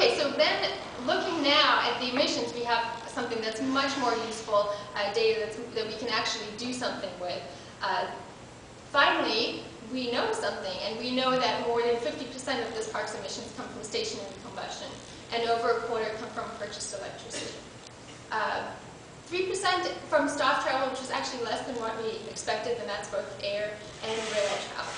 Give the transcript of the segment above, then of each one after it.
Okay, so then looking now at the emissions, we have something that's much more useful, data that we can actually do something with. Finally, we know something, and we know that more than 50% of this park's emissions come from stationary combustion, and over a quarter come from purchased electricity. 3% from staff travel, which is actually less than what we expected, and that's both air and rail travel.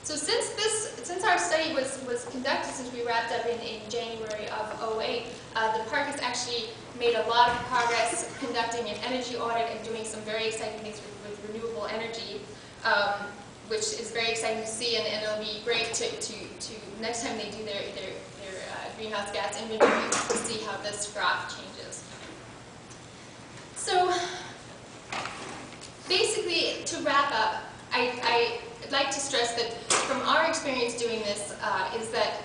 So since our study was conducted, since we wrapped up in January of 2008, the park has actually made a lot of progress conducting an energy audit and doing some very exciting things with renewable energy, which is very exciting to see, and it'll be great to next time they do their greenhouse gas inventory to see how this graph changes. So basically, to wrap up, I'd like to stress that from our experience doing this is that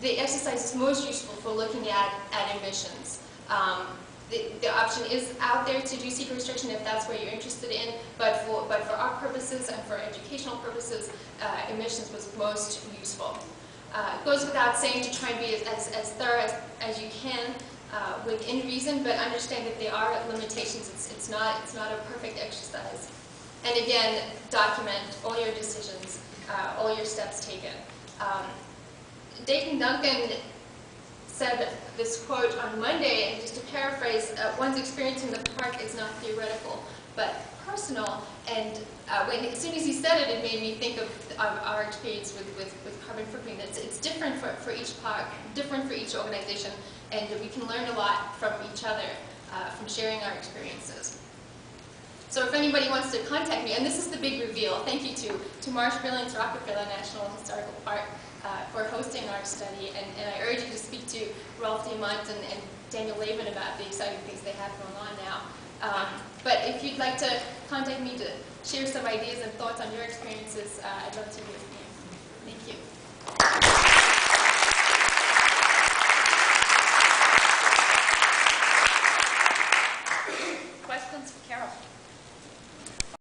the exercise is most useful for looking at emissions. The option is out there to do seeker restriction if that's what you're interested in, but for our purposes and for educational purposes, emissions was most useful. It goes without saying to try and be as thorough as you can within reason, but understand that there are limitations. It's not a perfect exercise. And again, document all your decisions, all your steps taken. Dayton Duncan said this quote on Monday, and just to paraphrase, one's experience in the park is not theoretical, but personal. And as soon as he said it, it made me think of our experience with carbon footprint. It's different for each park, different for each organization, and we can learn a lot from each other, from sharing our experiences. So if anybody wants to contact me, and this is the big reveal, thank you to Marsh Billings Rockefeller National Historical Park for hosting our study, and I urge you to speak to Rolf Diamant and Daniel Laban about the exciting things they have going on now. But if you'd like to contact me to share some ideas and thoughts on your experiences, I'd love to hear from you. Thank you.